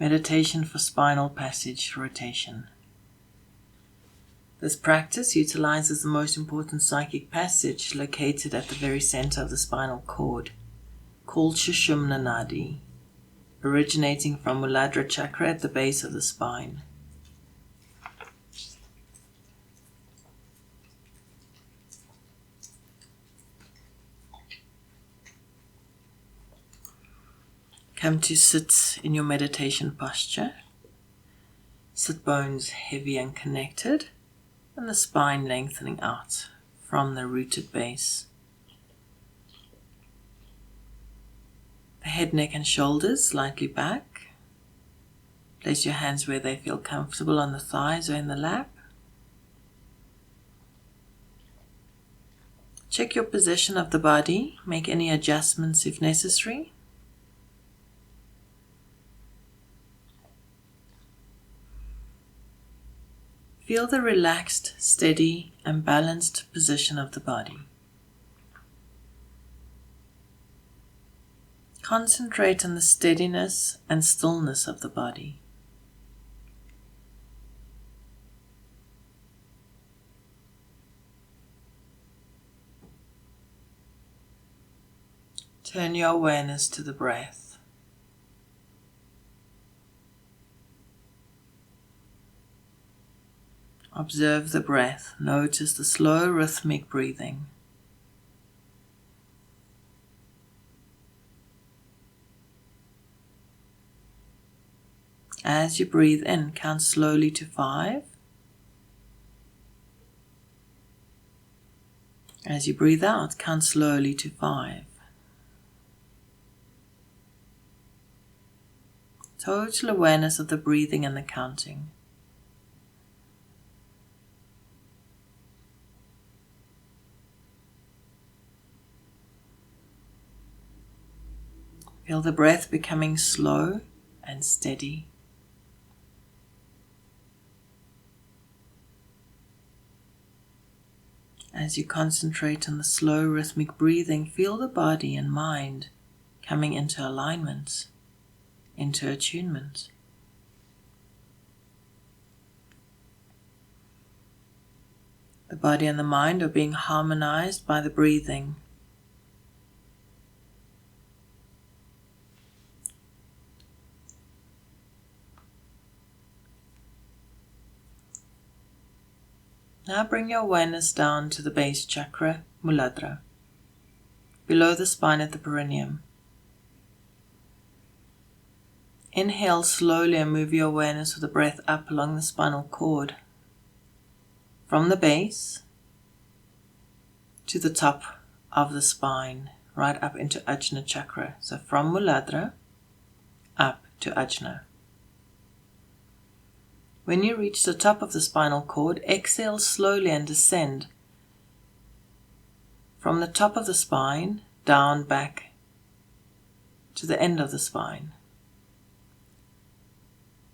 Meditation for spinal passage rotation. This practice utilizes the most important psychic passage located at the very center of the spinal cord, called Shushumna Nadi, originating from Muladhara chakra at the base of the spine. Come to sit in your meditation posture. Sit bones heavy and connected, and the spine lengthening out from the rooted base. The head, neck and shoulders slightly back. Place your hands where they feel comfortable on the thighs or in the lap. Check your position of the body. Make any adjustments if necessary. Feel the relaxed, steady and balanced position of the body. Concentrate on the steadiness and stillness of the body. Turn your awareness to the breath. Observe the breath. Notice the slow rhythmic breathing. As you breathe in, count slowly to 5. As you breathe out, count slowly to 5. Total awareness of the breathing and the counting. Feel the breath becoming slow and steady. As you concentrate on the slow rhythmic breathing, feel the body and mind coming into alignment, into attunement. The body and the mind are being harmonized by the breathing. Now bring your awareness down to the base chakra, Muladhara, below the spine at the perineum. Inhale slowly and move your awareness of the breath up along the spinal cord, from the base to the top of the spine, right up into Ajna chakra. So from Muladhara up to Ajna. When you reach the top of the spinal cord, exhale slowly and descend from the top of the spine down back to the end of the spine.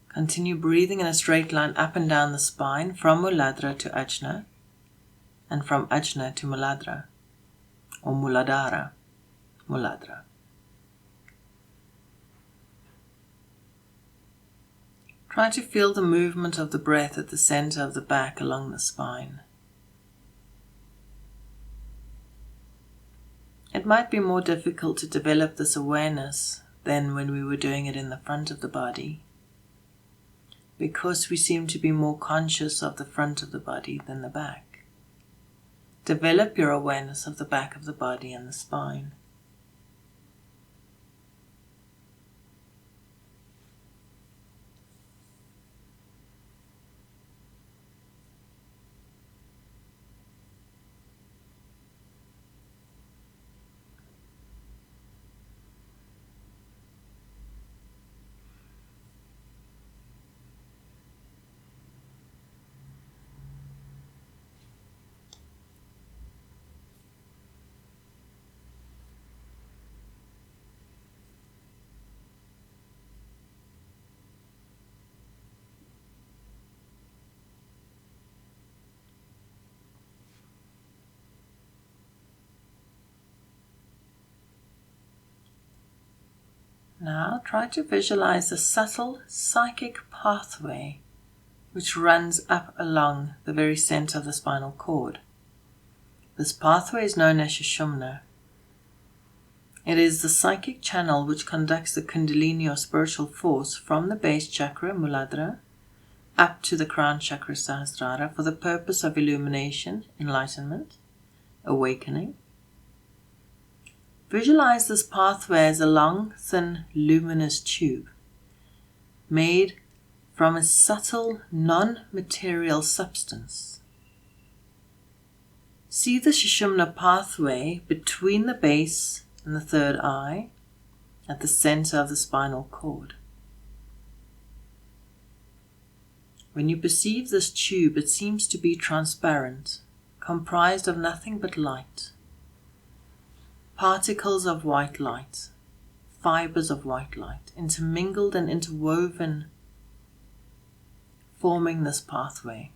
Continue breathing in a straight line up and down the spine from Muladhara to Ajna and from Ajna to Muladhara or Muladhara, Muladhara. Try to feel the movement of the breath at the center of the back along the spine. It might be more difficult to develop this awareness than when we were doing it in the front of the body, because we seem to be more conscious of the front of the body than the back. Develop your awareness of the back of the body and the spine. Now try to visualize a subtle psychic pathway which runs up along the very center of the spinal cord. This pathway is known as Shushumna. It is the psychic channel which conducts the Kundalini or spiritual force from the base chakra, Muladhara, up to the crown chakra, Sahasrara, for the purpose of illumination, enlightenment, awakening. Visualize this pathway as a long, thin, luminous tube made from a subtle, non-material substance. See the Shushumna pathway between the base and the third eye at the center of the spinal cord. When you perceive this tube, it seems to be transparent, comprised of nothing but light. Particles of white light, fibers of white light, intermingled and interwoven, forming this pathway.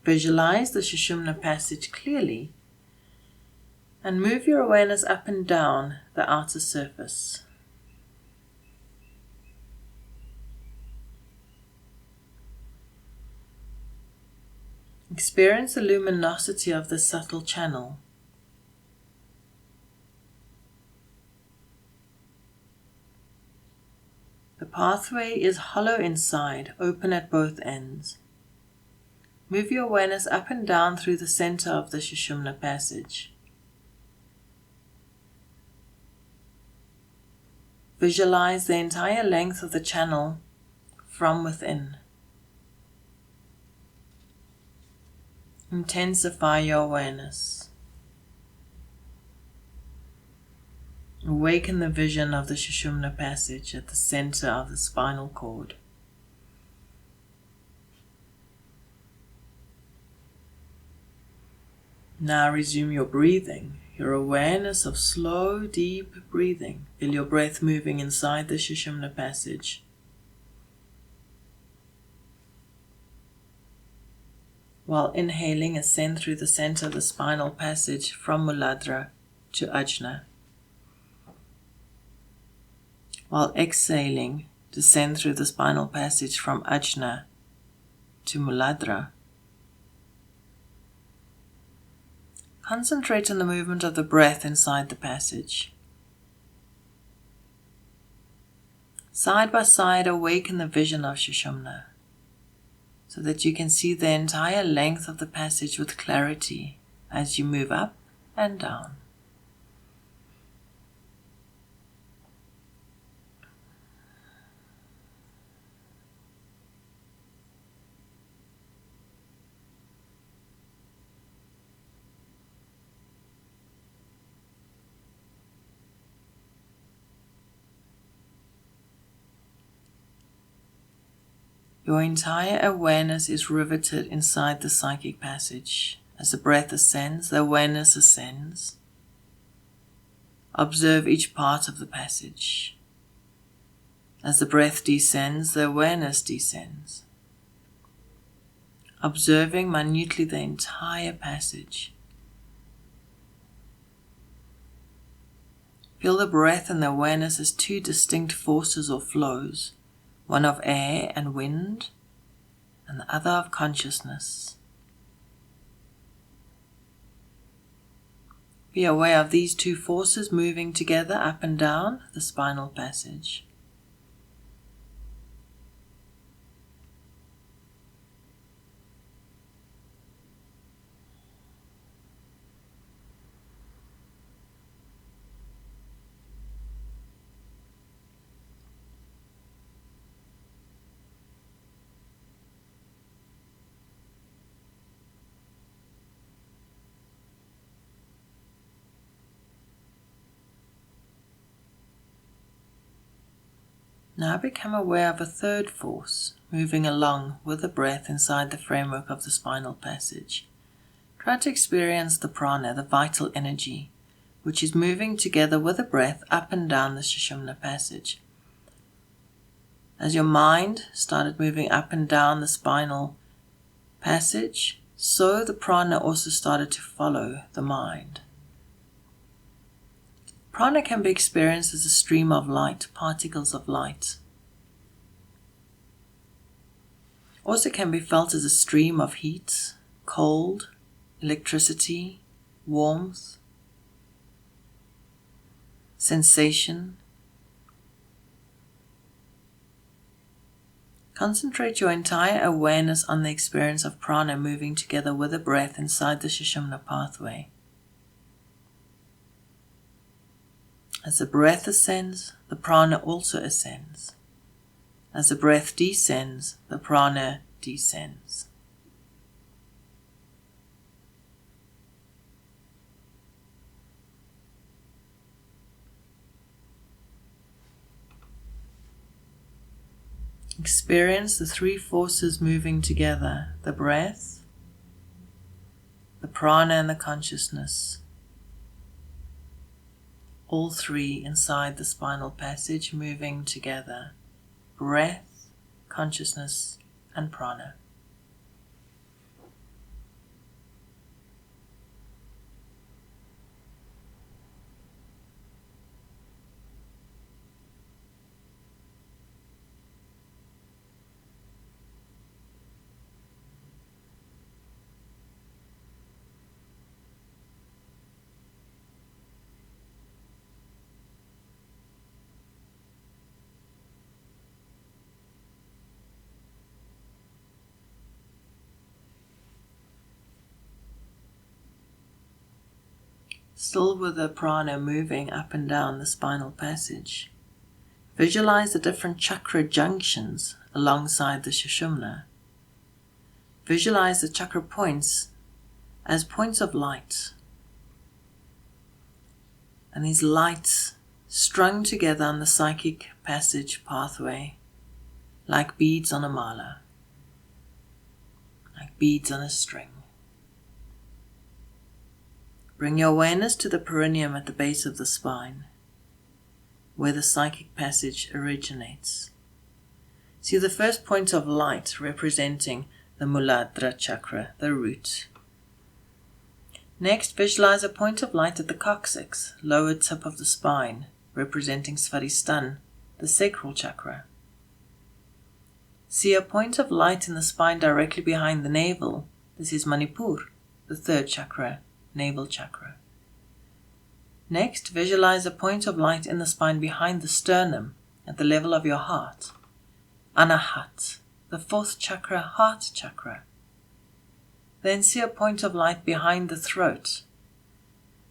Visualize the Shushumna passage clearly and move your awareness up and down the outer surface. Experience the luminosity of the subtle channel. The pathway is hollow inside, open at both ends. Move your awareness up and down through the center of the Shushumna passage. Visualize the entire length of the channel from within. Intensify your awareness. Awaken the vision of the Shushumna passage at the center of the spinal cord. Now resume your breathing, your awareness of slow, deep breathing. Feel your breath moving inside the Shushumna passage. While inhaling, ascend through the center of the spinal passage from Muladhara to Ajna. While exhaling, descend through the spinal passage from Ajna to Muladhara. Concentrate on the movement of the breath inside the passage. Side by side, awaken the vision of Shushumna, so that you can see the entire length of the passage with clarity as you move up and down. Your entire awareness is riveted inside the psychic passage. As the breath ascends, the awareness ascends. Observe each part of the passage. As the breath descends, the awareness descends. Observing minutely the entire passage. Feel the breath and the awareness as two distinct forces or flows. One of air and wind, and the other of consciousness. Be aware of these two forces moving together up and down the spinal passage. Now become aware of a third force moving along with the breath inside the framework of the spinal passage. Try to experience the prana, the vital energy, which is moving together with the breath up and down the Shushumna passage. As your mind started moving up and down the spinal passage, so the prana also started to follow the mind. Prana can be experienced as a stream of light, particles of light. Also can be felt as a stream of heat, cold, electricity, warmth, sensation. Concentrate your entire awareness on the experience of prana moving together with the breath inside the Shushumna pathway. As the breath ascends, the prana also ascends. As the breath descends, the prana descends. Experience the three forces moving together, the breath, the prana and the consciousness. All three inside the spinal passage moving together, breath, consciousness and prana. Still with the prana moving up and down the spinal passage, visualize the different chakra junctions alongside the Shushumna. Visualize the chakra points as points of light, and these lights strung together on the psychic passage pathway like beads on a mala, like beads on a string. Bring your awareness to the perineum at the base of the spine, where the psychic passage originates. See the first point of light representing the Muladhara chakra, the root. Next, visualize a point of light at the coccyx, lower tip of the spine, representing Svadhisthana, the sacral chakra. See a point of light in the spine directly behind the navel. This is Manipur, the third chakra, navel chakra. Next, visualize a point of light in the spine behind the sternum at the level of your heart, Anahat, the fourth chakra, heart chakra. Then see a point of light behind the throat.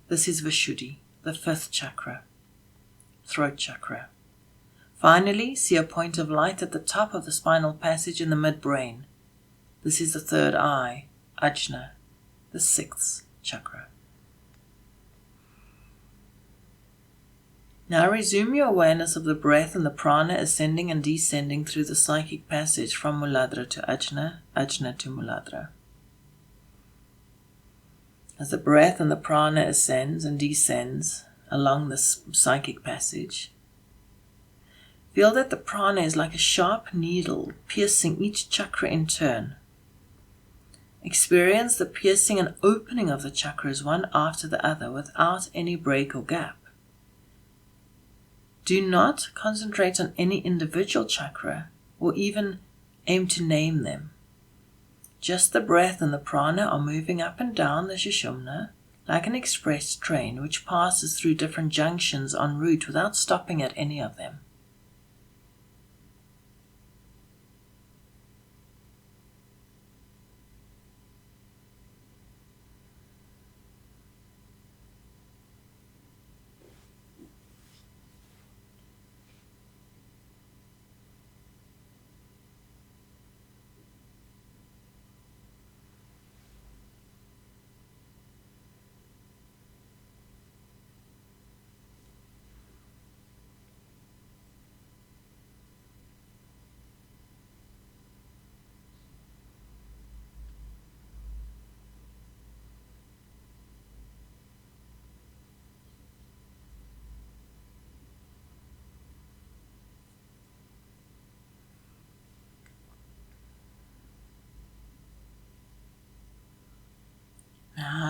This is Vishuddhi, the fifth chakra, throat chakra. Finally, see a point of light at the top of the spinal passage in the midbrain. This is the third eye, Ajna, the sixth chakra. Now resume your awareness of the breath and the prana ascending and descending through the psychic passage from Muladhara to Ajna, Ajna to Muladhara. As the breath and the prana ascends and descends along the psychic passage, feel that the prana is like a sharp needle piercing each chakra in turn. Experience the piercing and opening of the chakras one after the other without any break or gap. Do not concentrate on any individual chakra or even aim to name them. Just the breath and the prana are moving up and down the Shushumna like an express train which passes through different junctions en route without stopping at any of them.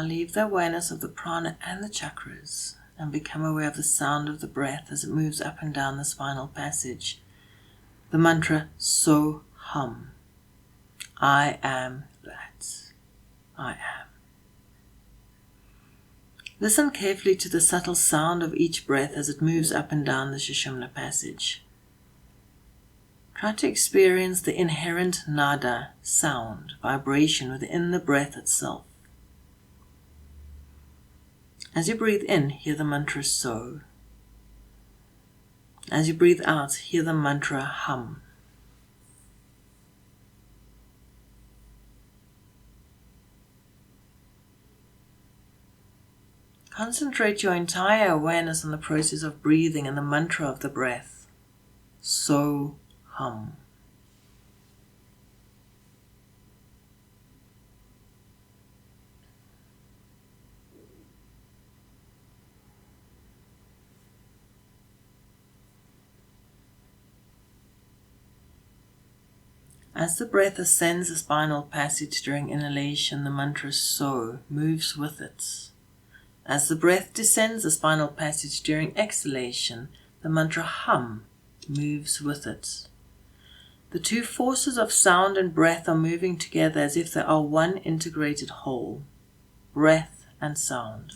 Now leave the awareness of the prana and the chakras and become aware of the sound of the breath as it moves up and down the spinal passage. The mantra soham. I am that. I am. Listen carefully to the subtle sound of each breath as it moves up and down the Shushumna passage. Try to experience the inherent nada, sound, vibration within the breath itself. As you breathe in, hear the mantra so. As you breathe out, hear the mantra hum. Concentrate your entire awareness on the process of breathing and the mantra of the breath. So hum. As the breath ascends the spinal passage during inhalation, the mantra so moves with it. As the breath descends the spinal passage during exhalation, the mantra hum moves with it. The two forces of sound and breath are moving together as if they are one integrated whole, breath and sound.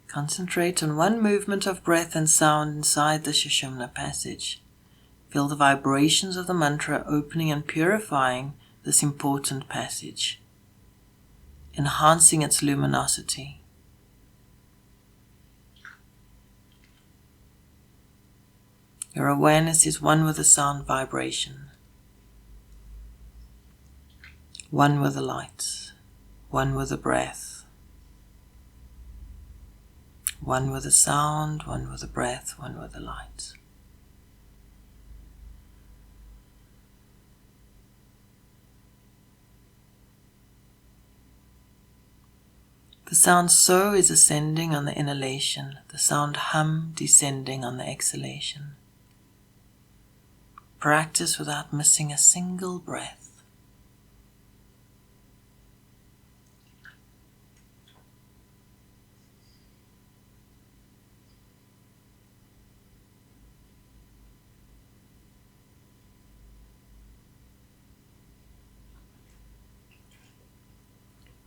Concentrate on one movement of breath and sound inside the Shushumna passage. Feel the vibrations of the mantra opening and purifying this important passage, enhancing its luminosity. Your awareness is one with the sound vibration, one with the light, one with the breath. One with the sound, one with the breath, one with the light. The sound so is ascending on the inhalation, the sound hum descending on the exhalation. Practice without missing a single breath.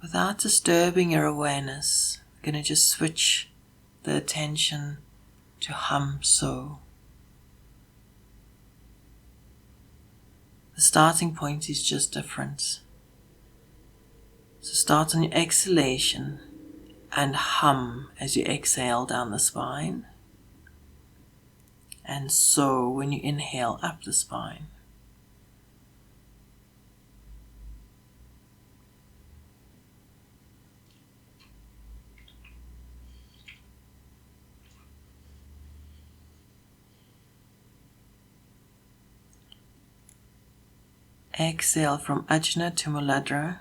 Without disturbing your awareness, we're going to just switch the attention to hum so. The starting point is just different. So start on your exhalation and hum as you exhale down the spine, and so when you inhale up the spine. Exhale from Ajna to Muladhara,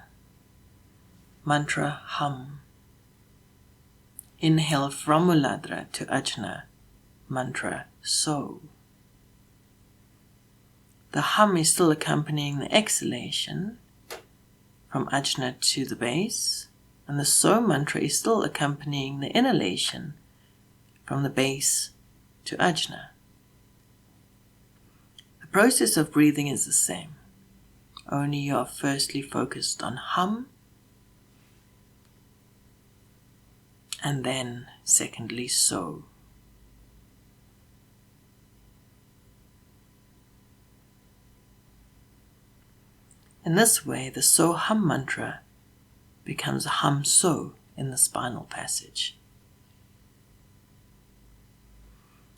mantra hum. Inhale from Muladhara to Ajna, mantra so. The hum is still accompanying the exhalation from Ajna to the base, and the so mantra is still accompanying the inhalation from the base to Ajna. The process of breathing is the same. Only you are firstly focused on hum, and then secondly so. In this way, the so hum mantra becomes a hum so in the spinal passage.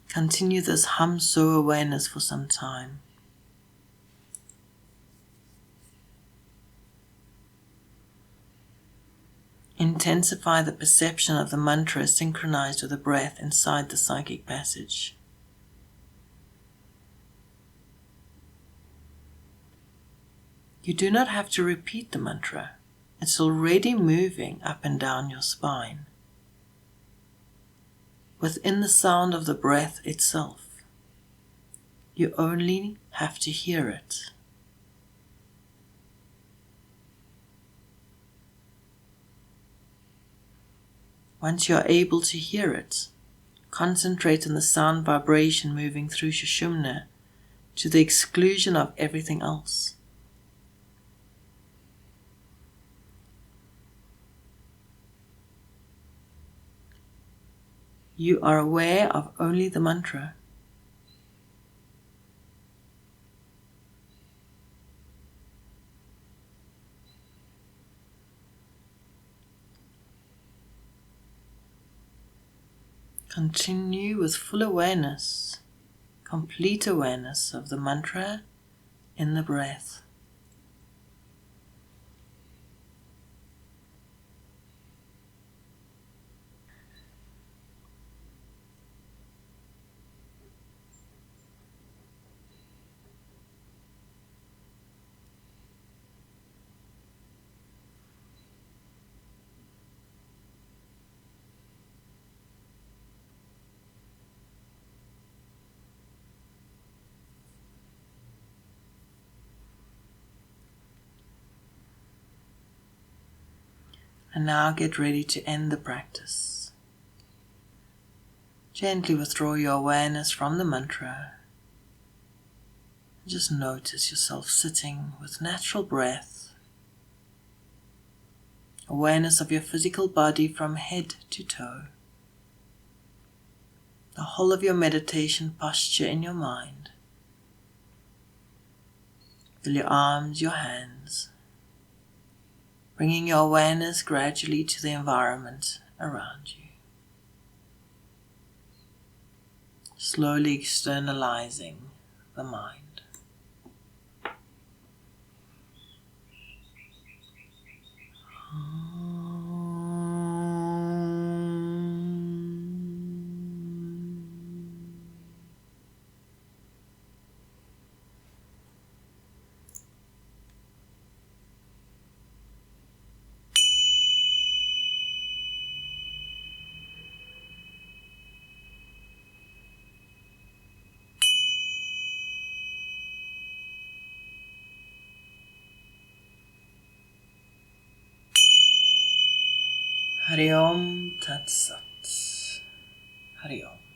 Continue this hum so awareness for some time. Intensify the perception of the mantra synchronized with the breath inside the psychic passage. You do not have to repeat the mantra. It's already moving up and down your spine, within the sound of the breath itself. You only have to hear it. Once you are able to hear it, concentrate on the sound vibration moving through Shushumna to the exclusion of everything else. You are aware of only the mantra. Continue with full awareness, complete awareness of the mantra in the breath. And now get ready to end the practice. Gently withdraw your awareness from the mantra. Just notice yourself sitting with natural breath. Awareness of your physical body from head to toe. The whole of your meditation posture in your mind. Feel your arms, your hands, bringing your awareness gradually to the environment around you. Slowly externalizing the mind. Hari Om Tat Sat. Hari Om.